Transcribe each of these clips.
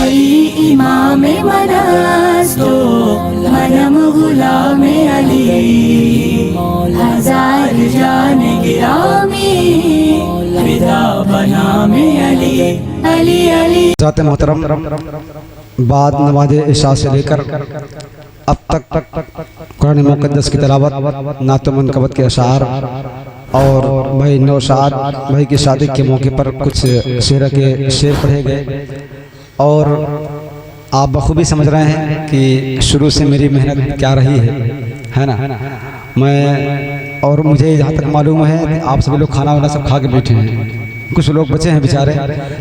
अली इमाम मनास्तो मनम गुलाम अली हजार जान गिरामी फिदा बनाम अली अली अली। ज़ात मोहतरम, बाद नमाज इशा से लेकर अब तक कुरान मुक़द्दस की तिलावत, नात मनक़बत के अशार और भाई नौशाद भाई की शादी के मौके पर कुछ शेर के शेर पढ़े गए। और आप बखूबी समझ रहे हैं कि शुरू से मेरी मेहनत क्या रही है ना। मैं और मुझे जहाँ तक मालूम है आप सभी लोग खाना वाना सब खा के बैठे हैं, कुछ लोग बचे हैं बेचारे,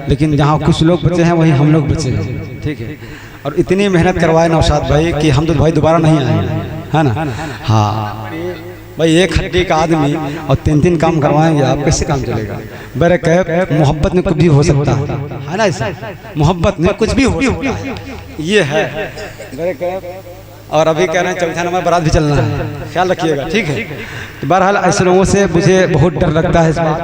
लेकिन जहाँ कुछ लोग बचे हैं वहीं हम लोग बचे हैं, ठीक है। और इतनी मेहनत करवाए नौशाद भाई कि हम तो भाई दोबारा नहीं आए, है ना। हाँ भाई, एक हड्डी का आदमी और 3 काम करवाएंगे, आप कैसे काम चलेगा। मेरे कह मोहब्बत में कुछ भी हो सकता है ना, ऐसा मोहब्बत में कुछ भी हो सकता है, ये है मेरे कह। और अभी कह रहे हैं चौथा नंबर बारात भी चलना है, ख्याल रखिएगा, ठीक है। तो बहरहाल ऐसे लोगों से मुझे बहुत डर लगता है इस बात,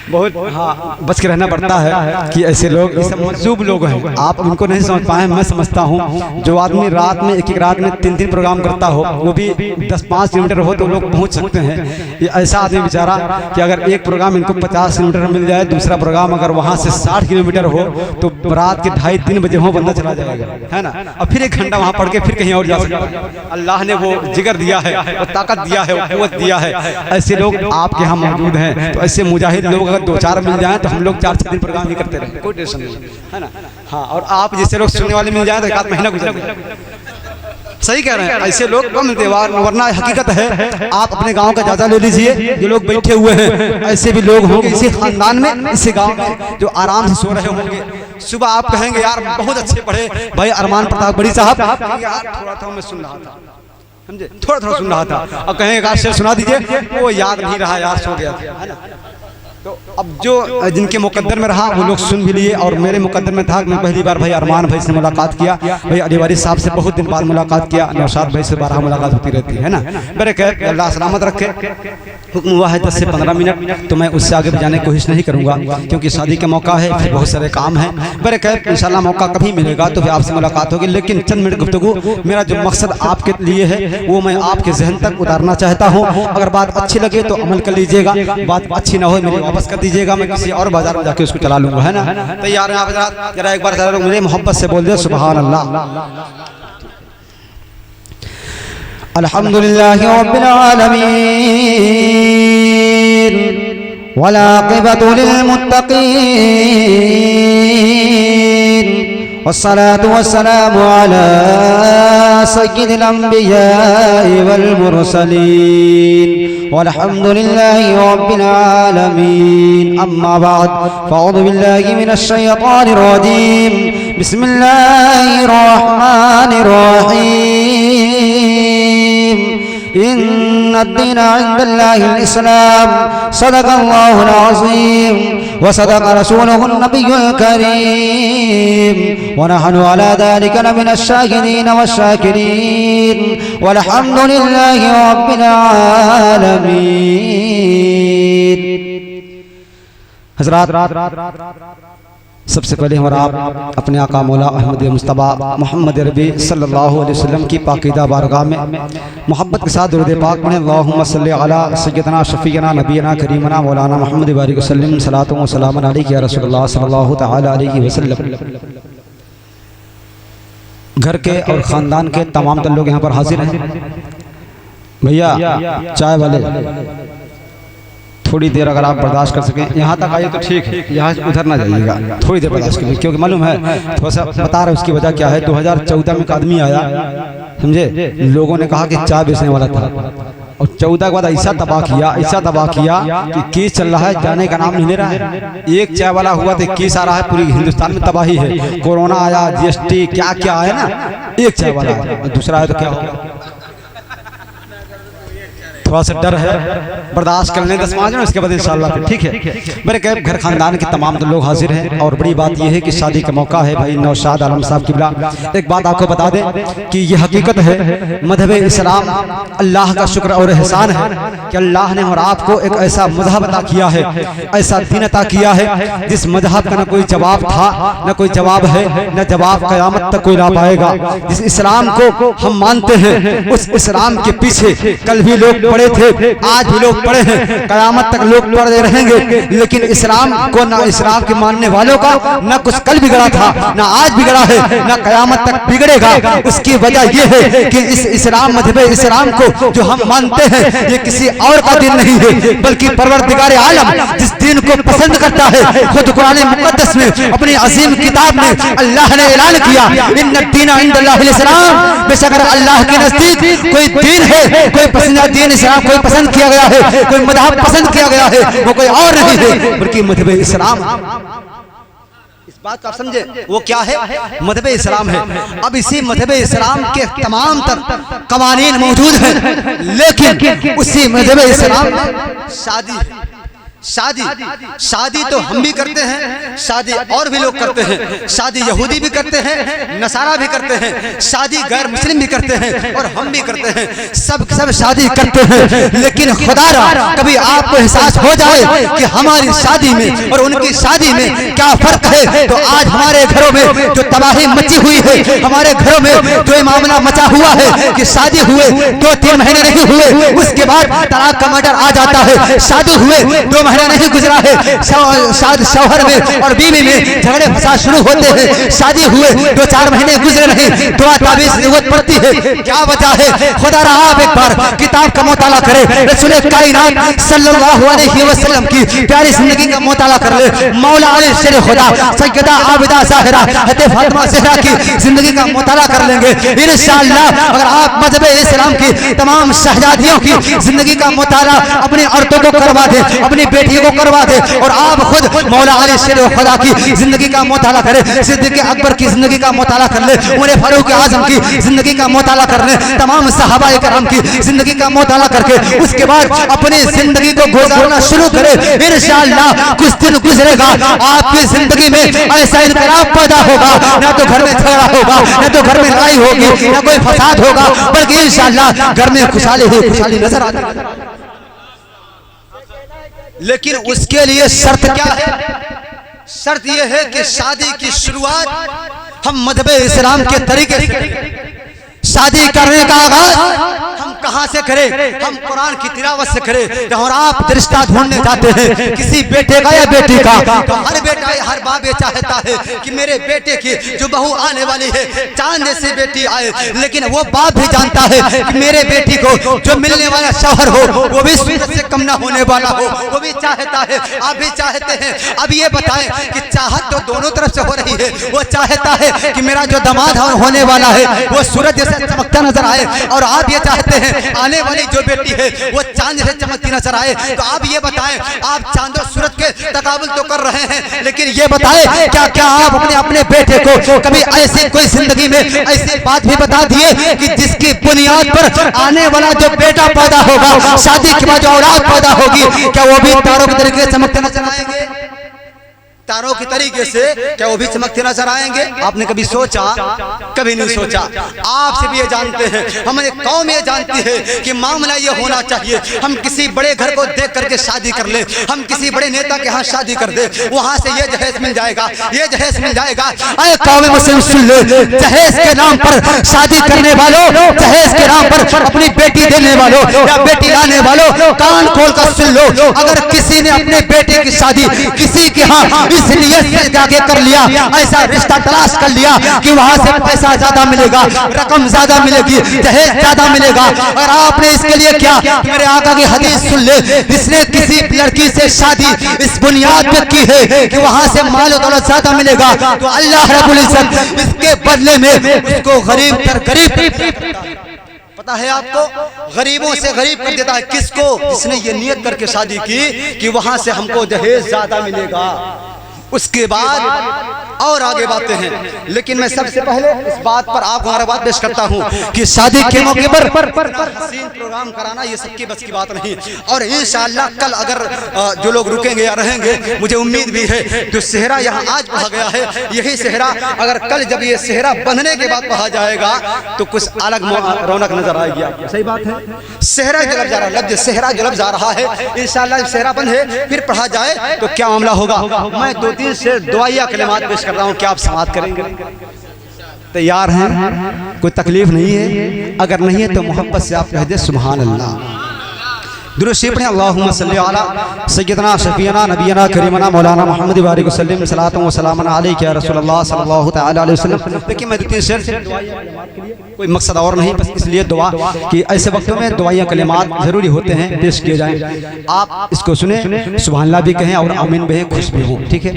बहुत हाँ बच के रहना पड़ता है कि ऐसे लोग ये सब मजूब लोग हैं, आप उनको नहीं समझ पाए। मैं समझता हूँ जो आदमी रात में एक रात में 3 प्रोग्राम करता हो, वो भी 10-5 किलोमीटर हो तो लोग पहुँच सकते हैं। ये ऐसा आदमी बेचारा कि अगर एक प्रोग्राम इनको 50 किलोमीटर मिल जाए, दूसरा प्रोग्राम अगर वहाँ से 60 किलोमीटर हो तो रात के 2:30-3 बजे हो बंदा चला जाएगा, है ना। और फिर 1 घंटा वहाँ पढ़ के फिर कहीं और जा सकता है। अल्लाह ने वो जिगर दिया है, वो ताकत दिया है, वो कुव्वत दिया है। ऐसे लोग आपके यहाँ मौजूद हैं, तो ऐसे मुजाहिद लोग 2-4 मिल जाए तो हम लोग 4-6 दिन प्रोग्राम ही करते रहे, कोई टेंशन नहीं, है ना। हाँ, और आप जैसे लोग सुनने वाले मिल जाए तो 1 महीना गुजर जाए। सही कह रहे हैं, ऐसे लोग कम मिलते, वरना हकीकत है। आप अपने गांव का जायजा ले लीजिए, जो लोग बैठे हुए हैं ऐसे भी लोग होंगे इसी खानदान में, इसी गांव में, जो आराम से सो रहे होंगे। सुबह आप कहेंगे यार बहुत अच्छे पढ़े भाई अरमान प्रताप बड़ी साहब, यार थोड़ा था मैं सुन रहा था, समझे, थोड़ा सुन रहा था, और कहेंगे शेर सुना दीजिए, वो याद नहीं रहा यार, सो गया था, है ना। तो अब जो जिनके मुकद्दर में रहा वो लोग सुन भी लिए, और मेरे मुकद्दर में था। मैं पहली बार भाई अरमान भाई से मुलाकात किया, भाई अली वारिस साहब से बहुत दिन बाद मुलाकात किया, नौशाद भाई से 12 मुलाकात होती रहती है ना। मेरे कह अल्लाह सलामत रखे। हुक्म हुआ है 10 से 15 मिनट, तो मैं उससे आगे भी जाने की कोशिश नहीं करूँगा, क्योंकि शादी का मौका है, फिर बहुत सारे काम हैं। मेरे कह इंशाल्लाह मौका कभी मिलेगा तो फिर आपसे मुलाकात होगी, लेकिन चंद मिनट गुफ्तगू, मेरा जो मकसद आपके लिए है वो मैं आपके जहन तक उतारना चाहता हूँ। अगर बात अच्छी लगे तो अमल कर लीजिएगा, बात अच्छी ना हो मेरी वापस कर दीजिएगा, मैं किसी और बाजार में जाके उसको चला लूंगा, है ना। तैयार हैं आप? जरा एक बार मुझे मोहब्बत से बोल दे सुभान अल्लाह। अल्हम्दुलिल्लाहि रब्बिल आलमीन वल आक़िबतु लिल मुत्तक़ीन वस्सलातु वस्सलामु अला सय्यिदिल अंबिया'i वल मुरसलीन वल्हम्दुलिल्लाहि रब्बिल आलमीन। अम्मा बाद फ़अऊज़ु बिल्लाहि मिनश शैतानिर रजीम। बिस्मिल्लाहिर रहमानिर रहीम। इन्नद्दीन इंदल्लाहिल इस्लाम। सदक़ल्लाहुल अज़ीम व सदक़ रसूलुहुन नबियुल करीम व नहनु अला ज़ालिका लमिनश शाहिदीन वश्शाकिरीन वल्हम्दुलिल्लाहि रब्बिल आलमीन। हज़रात, सबसे पहले हम आप अपने आका मौला अहमद मुस्तफ़ा मोहम्मद रबी सल्लल्लाहु अलैहि वसल्लम की पाकीदा बारगाह में मोहब्बत के साथ दुरूद पाक पढ़ें। अल्लाहुम्मा सल्लि अला सय्यदना शफ़ीना नबीना करीमना मौलाना मोहम्मद बारिक वसल्लम सलातु व सलाम अलैका या रसूलुल्लाह सल्लल्लाहु तआला अलैहि वसल्लम। घर के और ख़ानदान के तमाम लोग यहाँ पर हाजिर हैं। भैया चाय वाले थोड़ी देर अगर आप बर्दाश्त कर सकें, यहाँ तक आइए तो ठीक है, यहाँ उधर ना जाइएगा, थोड़ी देर बर्दाश्त करिए, क्योंकि मालूम है थोड़ा सा बता रहे उसकी वजह क्या है। 2014 में एक आदमी आया, समझे, लोगों ने कहा कि चाय बेचने वाला था, और 14 के बाद ऐसा तबाह किया कि केस चल रहा है, जाने का नाम नहीं ले रहा है। एक चाय वाला हुआ तो केस आ रहा है, पूरी हिंदुस्तान में तबाही है। कोरोना आया, GST क्या क्या आया ना, एक चाय वाला, दूसरा आया तो क्या होगा। थोड़ा सा डर है, बर्दाश्त कर लें 10-5 मिनट, उसके बाद इंशाल्लाह फिर ठीक है। मेरे करीब घर खानदान के तमाम लोग हाजिर हैं और बड़ी बात यह है कि शादी का मौका है। भाई नौशाद आलम साहब किबला, एक बात आपको बता दें कि यह हकीकत है, मज़हब इस्लाम अल्लाह का शुक्र और एहसान है कि अल्लाह ने और आपको एक ऐसा मज़हब अता किया है, ऐसा दीन अता किया है जिस मज़हब का न कोई जवाब था, न कोई जवाब है, न जवाब क़यामत तक कोई ना पाएगा। जिस इस्लाम को हम मानते हैं, उस इस्लाम के पीछे कल भी लोग पड़े थे, आज भी लोग पड़े हैं, क़यामत तक लोग पड़े रहेंगे। लेकिन इस्लाम को, ना इस्लाम के मानने वालों का न कुछ कल बिगड़ा था, न आज बिगड़ा है, न क़यामत तक बिगड़ेगा। उसकी वजह यह है कि इस इस्लाम मज़हब इस्लाम को जो हम मानते हैं, ये किसी और का दिन नहीं है, बल्कि परवरदिगार आलम जिस दिन को पसंद करता है, खुद कुरान मुक़द्दस में अपनी अजीम किताब में अल्लाह ने ऐलान किया, इन्ना दीना इंदल्लाहिल इस्लाम, बेशक अल्लाह के नजदीक कोई दीन है, कोई पसंदीदा दीन इस्लाम कोई पसंद किया गया है, कोई मज़हब पसंद किया गया है, वो कोई और नहीं है बल्कि मज़हब इस्लाम। इस बात को आप समझे, वो क्या है? मज़हब इस्लाम है। अब इसी मज़हब इस्लाम के तमाम तर कवानीन मौजूद हैं, लेकिन उसी मज़हब इस्लाम में शादी तो हम भी करते हैं, शादी और भी लोग करते हैं, शादी यहूदी भी करते हैं, नसारा भी करते हैं, शादी गैर मुस्लिम भी करते हैं और हम भी करते हैं, सब शादी करते हैं। लेकिन खुदारा कभी आपको एहसास हो जाए कि हमारी शादी में और उनकी शादी में क्या फर्क है, तो आज हमारे घरों में जो तबाही मची हुई है, हमारे घरों में जो मामला मचा हुआ है कि शादी हुए 2-3 महीने नहीं हुए, उसके बाद तलाक का मर्डर आ जाता है, शादी हुए 2 महीना नहीं गुजरा है, शौहर में और बीवी में झगड़े फसाद शुरू होते हैं, शादी हुए 2-4 महीने गुजरे नहीं, दुआ ताबीज़ जरूरत पड़ती है। क्या वजह है? खुदा आप एक बार किताब का मुताला करें, रसूल कायनात सल्लल्लाहु अलैहि वसल्लम की प्यारी जिंदगी का मुताला कर ले, मौला अली शेर खुदा सैयदा आबिदा ज़ाहिरा हज़रत फातिमा ज़हरा की जिंदगी का मुताला कर लेंगे इंशाअल्लाह। अगर आप मज़हब इस्लाम की तमाम शहजादियों की जिंदगी का मुताला अपनी औरतों को करवा दे, अपनी बेटियों को करवा दे, और आप खुद मौला अली शेर खुदा की जिंदगी का मुताला करें, सिद्दीक़ अकबर की जिंदगी का मुताला कर ले, उमर फारूक आज़म की जिंदगी का मुताला कर ले, तमाम सहाबा किराम की जिंदगी का मुताला करके उसके बाद अपनी जिंदगी को गुजारना शुरू करें, इंशाअल्लाह कुछ दिन गुजरेगा आपकी जिंदगी में ऐसा इनकलाब पैदा होगा, ना तो घर में झगड़ा होगा, ना तो घर में लड़ाई होगी, ना कोई फसाद होगा, बल्कि इंशाअल्लाह घर में खुशहाली ही खुशहाली नजर आएगी। लेकिन उसके लिए शर्त क्या है? शर्त यह है कि शादी की शुरुआत हम मज़हब इस्लाम के तरीके से, शादी करने का आगाज हम कहां से करें? हम कुरान की तिलावत से करें। और आप रिश्ता ढूंढने जाते हैं किसी बेटे का या बेटी का, तो हर बेटा हर बाप ये चाहता है कि मेरे बेटे की जो बहू आने वाली है चांद जैसी बेटी आए, लेकिन वो बाप भी जानता है कि मेरे बेटी को जो मिलने वाला शौहर हो वो भी सूरत से कम ना होने वाला हो, वो भी चाहता है, आप भी चाहते हैं। अब ये बताएं कि चाहत तो दोनों तरफ से हो रही है, वो चाहता है कि मेरा जो दामाद होने वाला है वो सूरज जैसे चमकता नजर आए, और आप ये चाहते हैं आने वाली जो बेटी है वो चांद जैसे चमकती नजर आए। तो आप ये बताएं, आप चांद और सूरज के तकाबुल तो कर रहे हैं, लेकिन ये बताएं क्या क्या आप अपने बेटे को कभी ऐसी कोई जिंदगी में ऐसी बात भी बता दिए कि जिसकी बुनियाद पर आने वाला जो बेटा पैदा होगा, शादी के बाद जो औलाद पैदा होगी, क्या वो भी तारों के तरीके से चमकते नजर आएंगे? तारों के तरीके से क्या वो भी चमकते नजर आएंगे? आपने कभी सोचा? कभी नहीं सोचा। आप सिर्फ ये जानते हैं, हमारी कौम ये जानती है कि मामला ये होना चाहिए, हम किसी बड़े घर को देख करके शादी कर ले, हम किसी बड़े नेता के यहाँ शादी कर दे, वहां से ये जहेज मिल जाएगा, ये जहेज मिल जाएगा। अरे कौम मुस्लिम सुन ले, जहेज के नाम पर शादी करने वालों, जहेज के नाम पर अपनी बेटी देने वालों या बेटी लाने वालों, कान खोल कर सुन लो। अगर किसी ने अपने बेटे की शादी किसी के यहाँ इसलिए से जाके कर लिया, ऐसा रिश्ता तलाश कर लिया कि वहां से पैसा ज्यादा मिलेगा, रकम ज्यादा मिलेगी, दहेज ज्यादा मिलेगा, और आपने इसके लिए क्या, मेरे आका की हदीस सुन ले, जिसने किसी लड़की से शादी इस बुनियाद पे की है कि वहां से माल और दौलत ज्यादा मिलेगा, तो अल्लाह रब्बुल इज्जत इसके बदले में उसको गरीब तर गरीब, पता है आपको, गरीबों से गरीब कर देता है। किसको? जिसने ये नियत करके शादी की कि वहां से हमको दहेज ज्यादा मिलेगा। उसके बाद और आगे बातें हैं, लेकिन मैं सबसे पहले इस बात पर आपको हमारा बात पेश करता हूं कि शादी के मौके पर हसीन प्रोग्राम कराना ये सबकी बस की बात नहीं। और इंशाअल्लाह कल अगर जो लोग रुकेंगे या रहेंगे, मुझे उम्मीद भी है जो सेहरा यहाँ आज पढ़ा गया है, यही सेहरा अगर कल जब ये सेहरा बंधने के बाद पढ़ा जाएगा तो कुछ अलग रौनक नजर आएगी। सही बात है। सेहरा जलब जा रहा है, लफ्ज सेहरा जलब जा रहा है। इंशाअल्लाह जब सेहरा बंधे फिर पढ़ा जाए तो क्या मामला होगा। मैं 2-3 से दुआया कलिमात पेश कर रहा हूँ, क्या आप समाअत करेंगे? तैयार हैं? कोई तकलीफ नहीं है? अगर नहीं है तो मोहब्बत से आप कह दे सुभान अल्लाह। दुरूद शरीफ पढ़ें। अल्लाहुम्मा सल्ली अला सय्यदना शफीना नबीना करीमना मौलाना मुहम्मद बारिक वसल्लम सलातु व सलामन अलैका या रसूलुल्लाह सल्लल्लाहु तआला अलैहि वसल्लम। देखिए मैं 2-3 शेर से कोई मकसद और नहीं, बस इसलिए दुआ कि ऐसे वक्तों में दुआया कलिमात जरूरी होते हैं, पेश किए जाएं। आप इसको सुने, सुभान अल्लाह भी कहें और आमीन भी, खुश भी हों। ठीक है।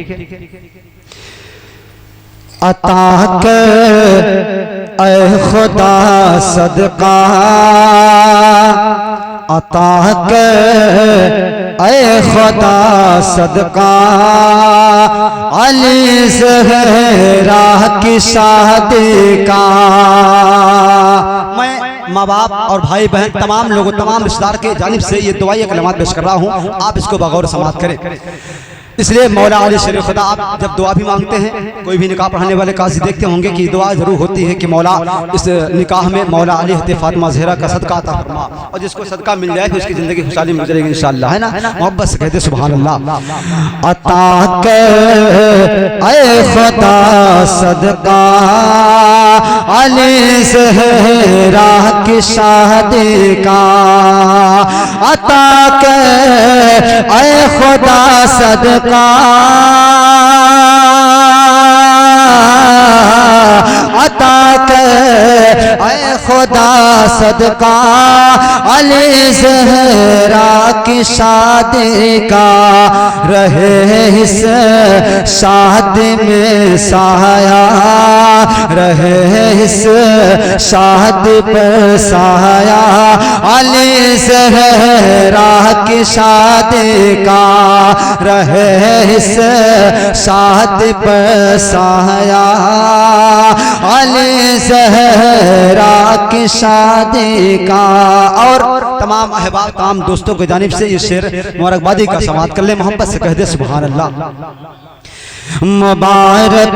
अता कर ऐ खुदा सदका, अता कर ऐ खुदा सदका, अली ज़हरा की शादी का। मैं माँ बाप और भाई बहन तमाम लोगों, तमाम रिश्तेदार के जानिब से ये दुआई कलमात पेश कर रहा हूँ, आप इसको बगौर समाअत करें। इसलिए मौला अली शेर खुदा, आप जब दुआ भी मांगते हैं, कोई भी निकाह पढ़ाने वाले काजी देखते होंगे कि दुआ जरूर होती है कि मौला इस निकाह में मौला अली हते फातिमा ज़हरा का सदका अता फरमा, और जिसको सदका मिल जाए तो उसकी ज़िंदगी खुशहाली मिल जाएगी इंशाअल्लाह, है ना। मोहब्बत से कहते सुभान अल्लाह। अता कर ऐ खुदा सदका, अली ज़हरा की शादी का। अता कर ऐ खुदा सदका, अता कर ऐ खुदा सदका, अली ज़हरा की शादी का। रहे इस शादी में साया, रहे इस शादी पर साया, अली ज़हरा की शादी का। रहे इस शादी पर साया, अली ज़हरा की शादी का। और तमाम अहबाब, तमाम दोस्तों की जानिब से ये शेर मुबारकबादी का समाअत कर ले, मोहब्बत से कह दे सुभान अल्लाह। मुबारक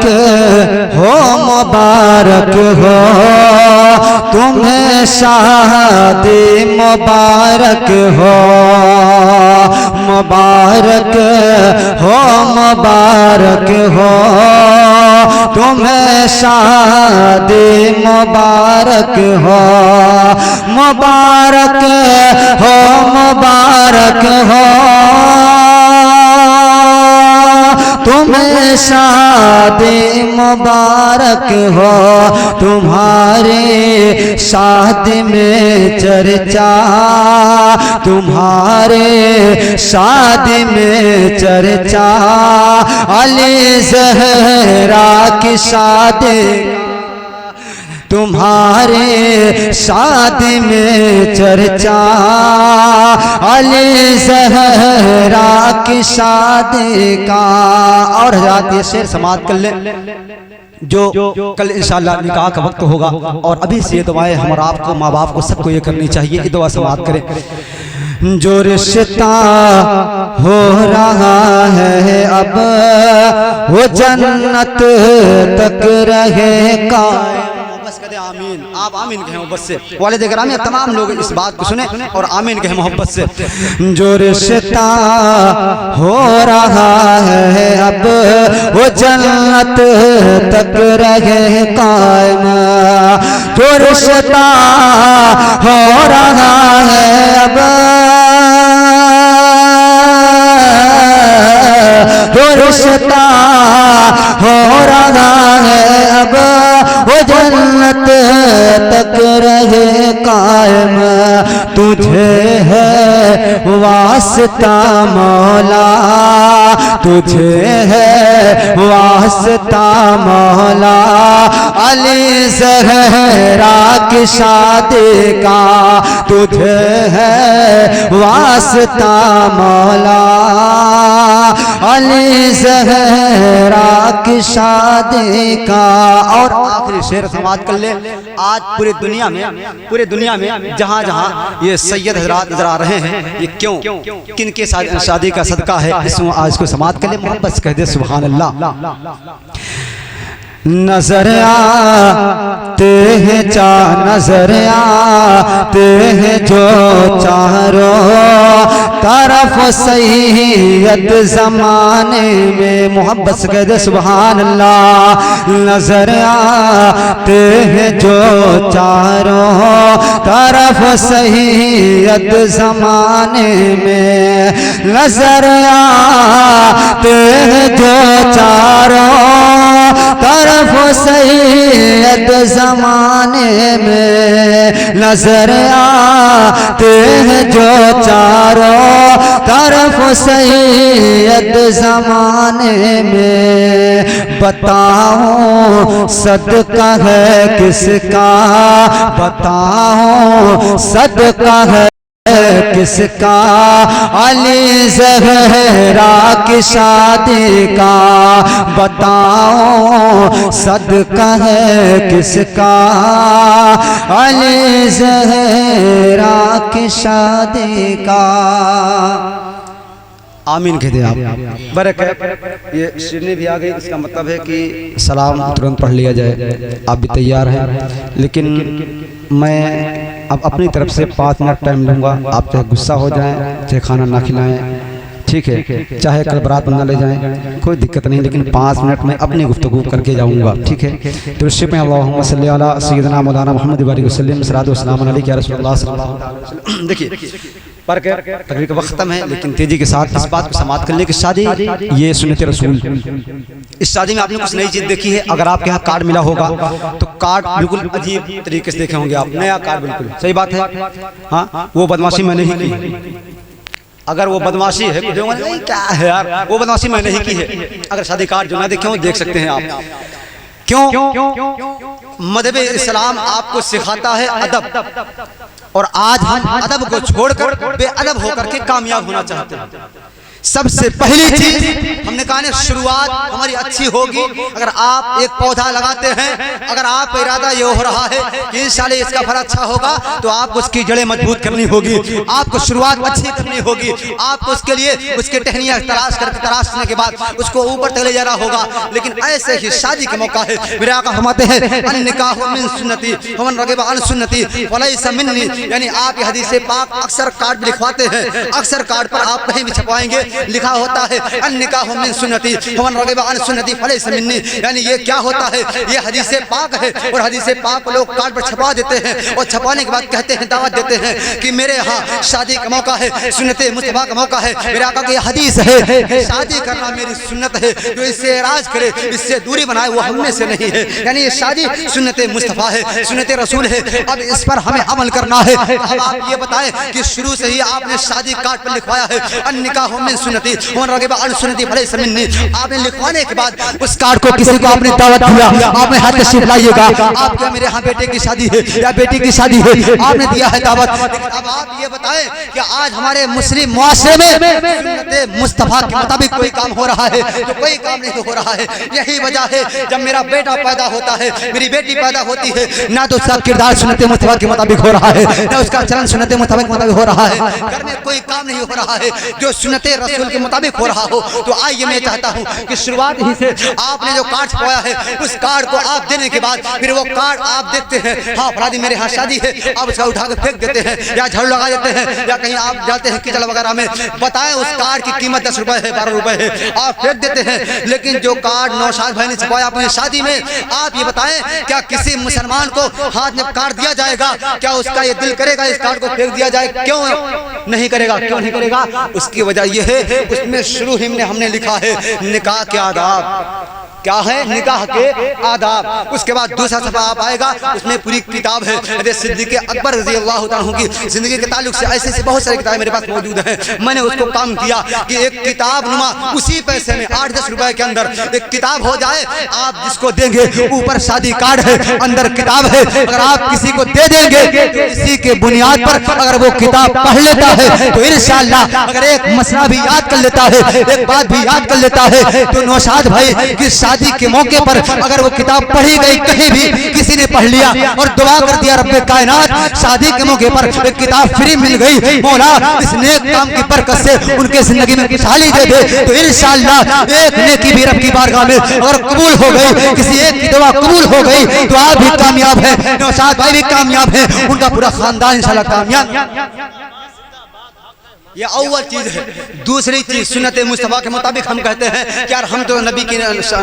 हो, मुबारक हो तुम्हें शादी, मुबारक हो, मुबारक हो, मुबारक हो तुम्हें शादी, मुबारक हो, मुबारक हो, मुबारक हो तुम्हें शादी, मुबारक हो। तुम्हारे शादी में चर्चा, तुम्हारे शादी में चर्चा, अली ज़हरा की शादी। तुम्हारे शादी में चर्चा, अली ज़हरा की शादी का। और हज़रात ये शेर समाअत कर ले, जो कल इंशाअल्लाह निकाह का वक्त होगा, और अभी से ये दुआएं हमारा आपको, माँ बाप को, सबको ये करनी चाहिए। ये दुआ समाअत करें। जो रिश्ता हो रहा है अब, वो जन्नत तक रहे कायम। आमीन। आप आमीन कहें बस से। वालिद गिरामी तमाम लोग इस बात को सुने और आमीन कहें मोहब्बत से। जो रिश्ता हो रहा है अब, वो जन्नत तक रहे कायम। जो रिश्ता हो रहा है अब, जो रिश्ता हो रहा है अब, वो जन्नत तक रहे कायम। तुझे है वास्ता मौला, तुझे है वास्ता मौला, अली ज़हरा की शादी का तुझे है वास्ता मौला, अली ज़हरा की शादी का। और आखिरी शेर समाप्त कर ले। आज पूरी दुनिया में जहाँ जहाँ ये सैयद हजरात नजर आ रहे हैं, ये क्यों किन के शादी का सदका है, इसमें आज को समाप्त कर ले। मोहब्बत कह दे सुभान अल्लाह। नजर आते हैं नजर आते हैं जो चारों तरफ सैयद ज़माने में। मोहब्बत से कह दे सुभान अल्लाह। नजर आते हैं जो चारों तरफ सैयद ज़माने में, नजर आते हैं जो चारों तरफ सैयद ज़माने में, नजर आते हैं जो चारों तरफ सैयद ज़माने में। बताओ सदका है किसका, बताओ सदका है किसका, अली ज़हरा की शादी का। बताओ सदका है किसका, अली ज़हरा की शादी का। आमीन कह दे आप। बरकत। ये शिरनी भी आ गई, इसका मतलब है कि सलाम तुरंत पढ़ लिया जाए। आप भी तैयार हैं, लेकिन मैं अब अपनी तरफ से 5 मिनट टाइम लूँगा। आप चाहे गुस्सा हो जाएं, चाहे खाना ना खिलाएं, ठीक है, चाहे कल बारात बना ले जाएं, कोई दिक्कत नहीं, लेकिन 5 मिनट में अपनी गुफ्तगू करके जाऊँगा, ठीक है। तो रिश्ते में अल्लाहुम्मा सल्ली अला सय्यिदना मौलाना मुहम्मद बारिक वसल्लम सलातो व सलाम अलैका या रसूलल्लाह सल्लल्लाहु अलैहि वसल्लम। देखिए पर तकरीर का वक्त खत्म है, लेकिन तेजी के साथ इस बात को समाप्त कर ले कि शादी ये सुन्नत रसूल। इस शादी में आपने कुछ नई चीज देखी है। अगर आपके यहाँ कार्ड मिला होगा तो कार्ड बिल्कुल अजीब तरीके से देखे होंगे आप, नया कार्ड बिल्कुल सही बात है। हाँ, वो बदमाशी मैंने ही की। अगर वो बदमाशी है नहीं क्या है यार, वो बदमाशी मैंने ही की है। अगर शादी कार्ड जो ना देखे हो देख सकते हैं आप। क्यों? मज़हब इस्लाम आपको सिखाता है अदब, और आज हम अदब को छोड़कर बेअदब होकर के कामयाब होना चाहते हैं। सबसे पहली चीज हमने कहा शुरुआत हमारी अच्छी होगी। अगर आप एक पौधा लगाते हैं, अगर आपका इरादा ये हो रहा है कि इंशाल्लाह इसका फल अच्छा होगा, तो आपको उसकी जड़ें मजबूत करनी होगी, आपको शुरुआत अच्छी करनी होगी। आपको उसके लिए उसके टहनियाँ तराशने के बाद उसको ऊपर तक ले जाना होगा। लेकिन ऐसे ही शादी का मौका है, मेरे आका फरमाते हैं अन-निकाहु मिन सुन्नती वमन रगिबा अन सुन्नती फलैसा मिन्नी। यानी आप ये हदीस पाक अक्सर कार्ड भी लिखवाते हैं, अक्सर कार्ड पर आप कहीं भी छपवाएंगे लिखा होता है अन-निकाहु मिन सुन्नती वमन रगिबा अन सुन्नती फलैसा मिन्नी। यानी ये क्या होता है? ये हदीस पाक है, और हदीस पाक लोग कार्ड पर छपा देते हैं, और छपाने के बाद कहते हैं, दावत देते हैं कि मेरे यहाँ शादी का मौका है, सुन्नते मुस्तफा का मौका है। मेरे आका की हदीस है कि शादी करना मेरी सुन्नत है, जो इससे एराज करे, इससे दूरी बनाए, वो हम में से नहीं है। यानी ये शादी सुन्नते मुस्तफा है, सुन्नते रसूल है। अब इस पर हमें अमल करना है। अब आप ये बताएं कि शुरू से ही आपने शादी कार्ड पर लिखवाया है अन-निकाहु मिन सुन्नती वमन रगिबा अन सुन्नती फलैसा मिन्नी। आपने लिखवाने के बाद उस कार्ड को किसी को आपने दावत दिया, आपने हाथ तशरीफ लाइएगा, आप क्या मेरे यहाँ बेटे की शादी है या बेटी की शादी है, आपने दिया है दावत। अब आप ये बताएं कि आज हमारे मुस्लिम मुआशरे में सुन्नते मुस्तफा के मुताबिक कोई काम हो रहा है तो कोई काम नहीं हो रहा है। यही वजह है जब मेरा बेटा पैदा होता है, मेरी बेटी पैदा होती है, ना तो उसका किरदार सुन्नते मुस्तफा के मुताबिक हो रहा है, ना उसका चलन सुन्नते मुताबिक हो रहा है। घर में कोई काम नहीं हो रहा है जो सुन्नते रसूल के मुताबिक हो रहा हो। तो आइए मैं चाहता हूँ कि शुरुआत ही से आपने जो कार्ड छपाया है, उस कार्ड को आप देने के बाद फिर वो कार्ड आप देखते हैं, हाँ फलानी मेरे यहाँ शादी है, आप उसका उठा कर फेंक देते हैं या झाड़ू लगा देते हैं, या कहीं आप जाते हैं किचन वगैरह में, बताएं उस कार्ड की कीमत 10 रुपए है, 12 रुपए है, आप फेंक देते हैं। लेकिन जो कार्ड नौशाद भाई ने छपाया अपनी शादी में, आप ये बताएं क्या किसी मुसलमान को हाथ में कार्ड दिया जाएगा? क्या उसका ये दिल करेगा इस कार्ड को फेंक दिया जाए? क्यों नहीं करेगा? क्यों नहीं करेगा? उसकी वजह यह है उसमें शुरू ही में हमने लिखा है निकाह के आदाब। क्या है निकाह के आदाब। उसके बाद दूसरा सफा आप आएगा, उसमें पूरी किताब है हज़रत सिद्दीक़ अकबर रज़ी अल्लाह तआला अन्हु की जिंदगी के ताल्लुक से ऐसे बहुत सारी किताबें मेरे पास मौजूद हैं। मैंने उसको काम किया कि एक किताब नुमा उसी पैसे में 8-10 रुपए के अंदर एक किताब हो जाए। आप जिसको देंगे ऊपर शादी कार्ड है, अंदर किताब है, अगर आप किसी को दे देंगे तो इसी के बुनियाद पर अगर वो किताब पढ़ लेता है तो इंशाअल्लाह अगर एक मसला भी याद कर लेता है, एक बात भी याद कर लेता है, तो नौशाद भाई की शादी के मौके पर अगर वो किताब पढ़ी गई, कहीं भी किसी ने पढ़ लिया और दुआ कर दिया रब्बे कायनात शादी के मौके पर एक किताब फ्री मिल गई, मौला इस नेक काम की बरकत से उनके जिंदगी में खुशहाली दे दे, तो इंशाअल्लाह एक नेकी भी रब की बारगाह में अगर कबूल हो गई, किसी एक की दुआ कबूल हो गई तो आप भी कामयाब है, नौशाद भाई भी कामयाब है, उनका पूरा खानदान इंशाअल्लाह कामयाब। ये अव्वल चीज है। दूसरी चीज सुन्नत मुस्तफा के मुताबिक हम कहते हैं कि यार हम तो नबी की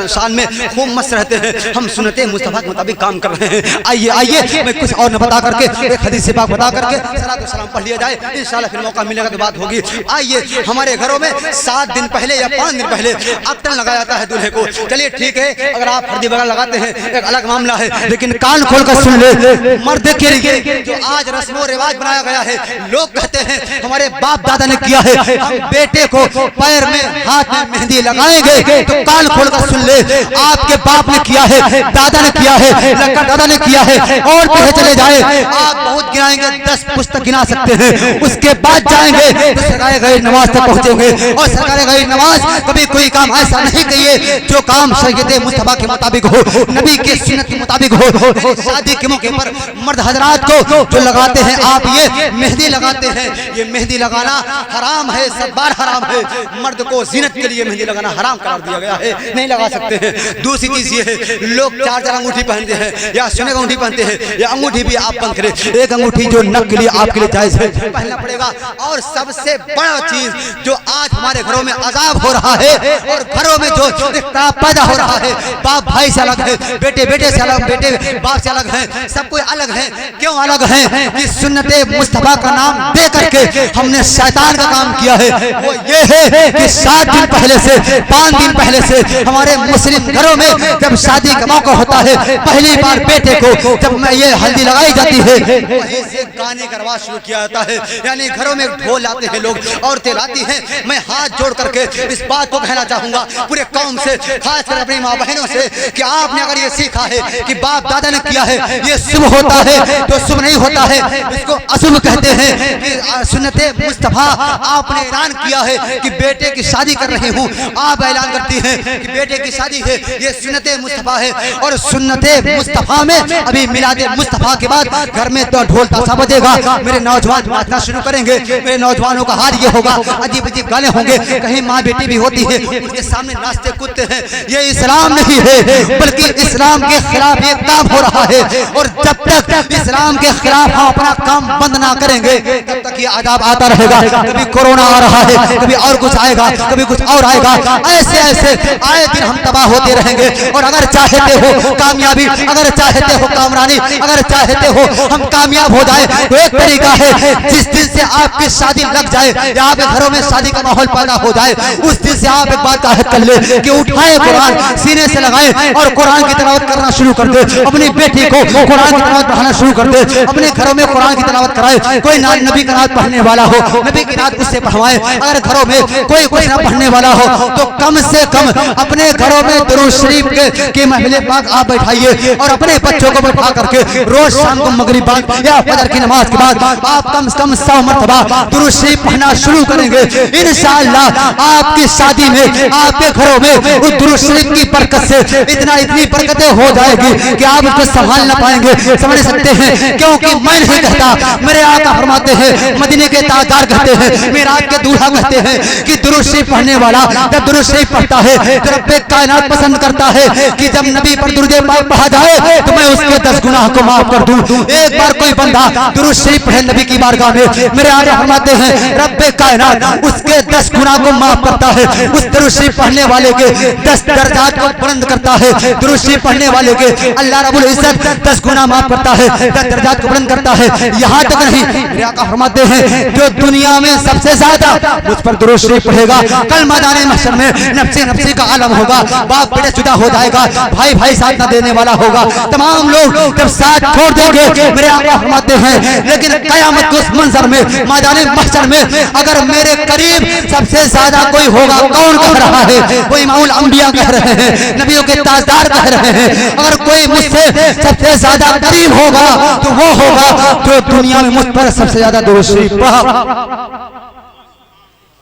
शान में खूब मस्त रहते हैं, हम सुन्नत मुस्तफा के मुताबिक काम कर रहे हैं। आइए आइए मैं कुछ और न बता करके एक हदीस से पाक बता करके सलात व सलाम पढ़ लिया जाए, इंशाल्लाह फिर मौका मिलेगा तो बात होगी। आइए हमारे घरों में 7 दिन पहले या 5 दिन पहले अख्तर लगाया जाता है दूल्हे को। चलिए ठीक है, अगर आप हल्दी वगैरह लगाते हैं एक अलग मामला है, लेकिन कान खोल कर सुन ले, मर्द के लिए जो आज रस्मो रिवाज बनाया गया है, लोग कहते हैं हमारे बाप दादा ने किया है, हम बेटे को पैर में हाथ में मेहंदी लगाएंगे, तो कान खोलकर सुन ले, आपके बाप ने किया है, दादा ने किया है, लड़का दादा ने किया है, और पीछे चले जाए आप बहुत गिनाएंगे, 10 पुस्तक गिना सकते हैं। उसके बाद जाएंगे तो सरकारे गैर नमाज तक पहुंचेंगे, और सरकारे गैर नमाज कभी कोई काम ऐसा नहीं कहिए जो काम शरीयत मुस्तफा के मुताबिक हो, नबी के सुन्नत के मुताबिक हो। शादी के मौके पर मर्द हजरात को जो लगाते हैं आप, ये मेहंदी लगाते हैं, ये मेहंदी लगाना हराम है, सब बार हराम है। मर्द को जीनत के लिए मेहंदी लगाना हराम करार दिया गया है, नहीं लगा सकते हैं। दूसरी चीज ये है, लोग 4 अंगूठी पहनते हैं या सोने का अंगूठी पहनते हैं, या अंगूठी भी आप बंद करें, एक अंगूठी जो नक के लिए आपके लिए जायज है पहनना पड़ेगा। और सबसे बड़ा चीज जो आज हमारे घरों में अजाब हो रहा है और घरों में जो इख्तिलाफ पैदा हो रहा है, बाप भाई से अलग है, बेटे बेटे से अलग, बेटे बाप से अलग है, सब कोई अलग है। क्यों अलग है? कि सुन्नत मुस्तफा का नाम दे करके हमने शैतान का काम किया है। वो ये है कि 7 दिन पहले से 5 दिन पहले से हमारे मुस्लिम घरों में जब शादी का मौका होता है, पहली बार बेटे को जब मैं ये हल्दी लगाई जाती है, वहीं से गाने का रवाज शुरू किया जाता है। यानी घरों में ढोल लाते हैं लोग, औरतें लाती हैं। मैं हाथ जोड़ करके इस बात को कहना चाहूंगा पूरे कौम से, खासकर अपनी माँ बहनों से, कि आपने अगर ये सीखा है कि बाप दादा ने किया है, ये शुभ होता है तो शुभ नहीं होता है, इसको अशुभ कहते हैं। कि सुन्नत मुस्तफा आपने ऐलान किया है कि बेटे की शादी कर रही हूँ, आप ऐलान करती हैं कि बेटे की शादी है, ये सुन्नत मुस्तफा है। और सुन्नत मुस्तफा में अभी मिलाद मुस्तफा के बाद घर में तो ढोल ताशा बजेगा, मेरे नौजवान नाचना शुरू करेंगे, मेरे नौजवानों का हाल ये होगा, अजीब अजीब गाने होंगे, कहीं माँ बेटी भी होती है उनके सामने नाचते कूदते हैं। ये इस्लाम नहीं है, बल्कि इस्लाम के खिलाफ ये काम हो रहा है। और जब तक इस्लाम के खिलाफ हम अपना काम बंद ना करेंगे, तब तक ये आदाब आता रहेगा। कभी कोरोना आ रहा है, कभी और कुछ आएगा, कभी कुछ और आएगा, ऐसे ऐसे आए दिन हम तबाह होते रहेंगे। और अगर चाहते हो कामयाबी, अगर चाहते हो कामरानी, अगर चाहते हो हम कामयाब हो जाए, तो एक तरीका है, जिस दिन से आपकी शादी लग जाए या आपके घरों में शादी का माहौल पैदा हो जाए, उस दिन से आप एक बात का कल ले कि उठाए कुरान, सीने से लगाए और कुरान की तिलावत करना शुरू कर दे। अपनी बेटी को कुरान की तिलावत पढ़ाना शुरू कर दे, अपने घरों में कुरान की तिलावत कराए। कोई नबी का नात पढ़ने वाला हो, नबी की नात उससे पढ़वाए। अगर घरों में कोई कुछ ना पढ़ने वाला हो, तो कम से कम अपने घरों में दुरूद शरीफ के महफिल पाक आप बैठाइए, और अपने बच्चों को बैठा करके रोज शाम को मगरिब बाद या फजर की नमाज के बाद आप कम से कम 100 मरतबा दुरूद शरीफ पढ़ना शुरू करेंगे। इंशाअल्लाह आपकी शादी में, आपके घरों में उस दुरूद शरीफ की बरकत से इतनी बरकतें हो जाएगी कि आप उसको संभाल ना पाएंगे। समझ सकते हैं? क्योंकि मैं नहीं कहता, मेरे आका फरमाते हैं, मदीने के ताजदार कहते हैं, मेराज के दूल्हा कहते हैं कि दुरूद शरीफ पढ़ने वाला जब दुरूद शरीफ पढ़ता है तो रब्बे कायनात पसंद करता है कि जब नबी पर दुरूद पाक पढ़ा जाए तो मैं उसके 10 गुनाह को माफ कर दूं। एक बार कोई बंदा दुरूद शरीफ पढ़े नबी की बारगाह में, मेरे आका फरमाते हैं रब्बे कायनात उसके 10 गुनाह को माफ करता है। उस दुरूद शरीफ पढ़ने वाले के 10 दर्जात को बुलंद करता है। दुरूद शरीफ पढ़ने वाले के अल्लाह रब्बुल इज्जत 10 गुनाह माफ करता है, 10 दर्जात को बुलंद करता है। यहाँ तक नहीं, मेरे आका फरमाते हैं जो दुनिया में सबसे ज्यादा मुझ पर दुरूद शरीफ पढ़ेगा, कल मैदान महशर में नफ्सी नफ्सी का आलम होगा, बाप बेटे जुदा हो जाएगा, भाई भाई साथ न देने वाला होगा, तमाम लोग जब साथ छोड़ देंगे मेरे आका फरमाते हैं, लेकिन कयामत के उस मंजर में मैदान महशर में अगर मेरे करीब सबसे ज्यादा कोई होगा, कौन कह रहा है? वो इमामुल अंबिया कह रहे हैं, नबियों के ताजदार कह रहे हैं, अगर कोई मुझसे सबसे ज्यादा करीब होगा तो वो होगा जो दुनिया में मुझ पर सबसे ज्यादा दुरूद शरीफ पढ़ा।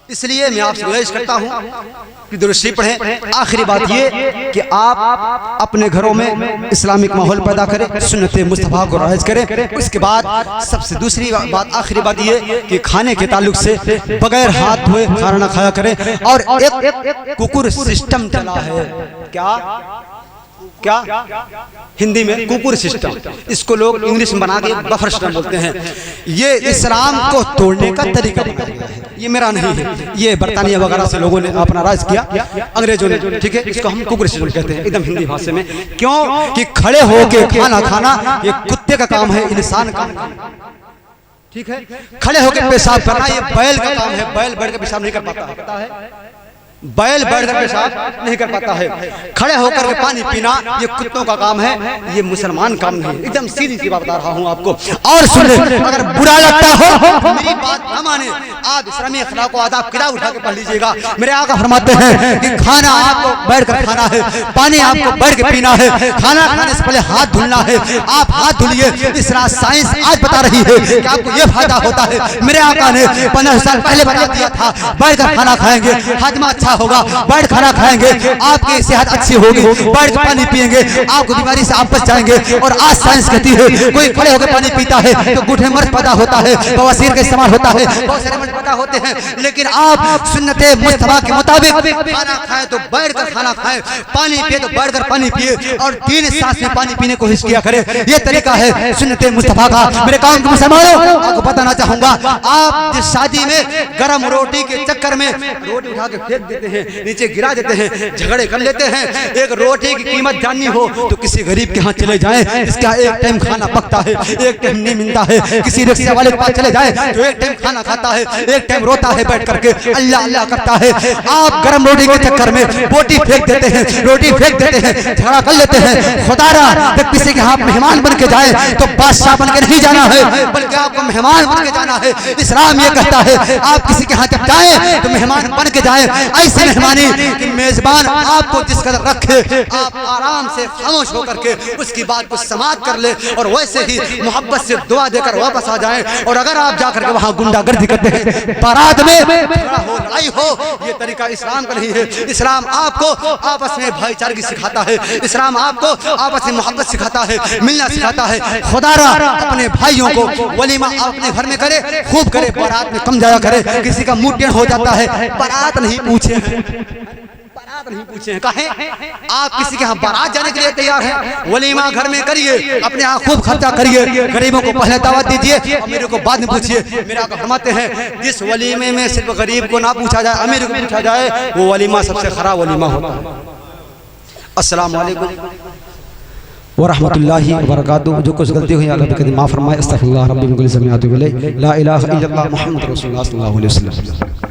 इसलिए मैं आपसे गुजारिश करता हूँ कि दुरूद शरीफ पढ़ें। आखिरी बात ये कि आप अपने घरों में इस्लामिक माहौल पैदा करें, सुन्नत मुस्तफा को राइज करें। उसके बाद सबसे दूसरी बात, आखिरी बात ये कि खाने के ताल्लुक से बगैर हाथ धोए खाना ना खाया करें। और एक कुकुर सिस्टम चला है, क्या हिंदी में कुकुर सिस्टम, इसको लोग इंग्लिश में बना के बफर सिस्टम बोलते हैं। ये इस्लाम को तोड़ने का तरीका बनाया गया है, ये मेरा नहीं है, ये बरतानिया वगैरह से लोगों ने अपना राज किया, अंग्रेजों ने, ठीक है। इसको हम कुकुर सिस्टम कहते हैं एकदम हिंदी भाषा में। क्यों कि खड़े होके खाना खाना ये कुत्ते का काम है, इंसान का ठीक है। खड़े होकर पेशाब करना ये बैल का काम है, बैल बैठ के पेशाब नहीं कर पाता है, पता है? बैल बैठकर पेशाब नहीं कर पाता है। खड़े होकर के पानी पीना ये कुत्तों का काम है, ये मुसलमान काम नहीं। एकदम सीधी सी बात बता रहा हूँ आपको। और सुन ले, अगर बुरा लगता हो तो मेरी बात न माने, आप इस्लामी अखलाक व आदाब किताब उठा के पढ़ लीजिएगा। मेरे आका फरमाते हैं कि खाना आपको बैठकर खाना है, पानी आपको बैठ के पीना है, खाना खाने से पहले हाथ धुलना है, आप हाथ धुलिए। इस रात साइंस आज बता रही है कि आपको ये फायदा होता है। मेरे आका ने 15 साल पहले बता दिया था, बैठकर खाना खाएंगे हाजमा अच्छा होगा, बैठ खाना खाएंगे आपकी सेहत अच्छी होगी, बैठ पानी पिएंगे आपको बीमारी से आप बच जाएंगे। और आज साइंस कहती है कोई खड़े होकर पानी पीता है तो गुठे मर्ज पैदा होता है, बवासीर का इस्तेमाल होता है, बहुत सारे मर्ज पैदा होते हैं। लेकिन आप सुन्नते मुस्तफा के मुताबिक खाना खाएं तो बैठकर खाना खाएं, पानी पिए तो बैठकर पानी पिए, और 3 सांस में पानी पीने को कोशिश किया करें। ये तरीका है सुन्नते मुस्तफा का। मेरे काम के मुसलमानों आपको बताना चाहूंगा, आप जिस शादी में गरम रोटी के चक्कर में रोटी उठा के फेंक देते हैं, नीचे गिरा देते हैं, झगड़े कर लेते हैं। एक रोटी की कीमत जाननी हो तो किसी गरीब के यहाँ चले जाएं, जिसका एक टाइम खाना पकता है, एक टाइम नहीं मिलता है। किसी रिक्शा वाले के पास चले जाएं तो एक टाइम खाना खाता है, एक टाइम रोता है बैठ करके, अल्लाह अल्लाह करता है। आप गरम रोटी के चक्कर में रोटी फेंक देते हैं, रोटी फेंक देते हैं, झगड़ा कर लेते हैं। खुदारा जब किसी के यहाँ मेहमान बन के जाए तो बादशाह बन के नहीं जाना है, बल्कि आपको मेहमान बन के जाना है। इस्लाम ये कहता है आप किसी के यहाँ जब जाए तो मेहमान बन के जाए, ऐसे मेहमानी कि मेजबान आपको जिस कदर रखे आप आराम से खामोश होकर के उसकी बात को समाप्त कर ले, और वैसे ही मोहब्बत से दुआ देकर वापस आ जाएं। और अगर आप जाकर के वहाँ गुंडागर्दी करते हैं, बारात में लड़ाई हो, ये तरीका इस्लाम का नहीं है। इस्लाम आपको आपस में भाईचारगी सिखाता है, इस्लाम आपको आपस में मोहब्बत सिखाता है, मिलना सिखाता है। खुदारा अपने भाइयों को वलीमा अपने घर में करे, खूब करे, बारात में कम जाया करे। किसी का मुंह टेढ़ हो जाता है, बारात नहीं पूछे, बारात नहीं पूछे हैं, कहें आप किसी के यहाँ बारात जाने के लिए तैयार हैं, वलीमा घर में करिए, अपने यहाँ खूब खर्चा करिए, गरीबों को पहले दावत दीजिए और मेरे को बाद में पूछिए। मेरा फरमाते हैं जिस वलीमे में सिर्फ गरीब को ना पूछा जाए, अमीर को पूछा जाए, वो वलीमा सबसे खराब वलीमा होता है। अस्सलाम वालेकुम व रहमतुल्लाहि व बरकातुहू। जो कुछ गलती हुई अल्लाह के माफ़ फरमाए। अस्तगफिरुल्लाह रब्बी मिन कुल्लि ज़म्बिन व अतूबु इलैह। ला इलाहा इल्लल्लाह मुहम्मदुर रसूलुल्लाह सल्लल्लाहु अलैहि वसल्लम।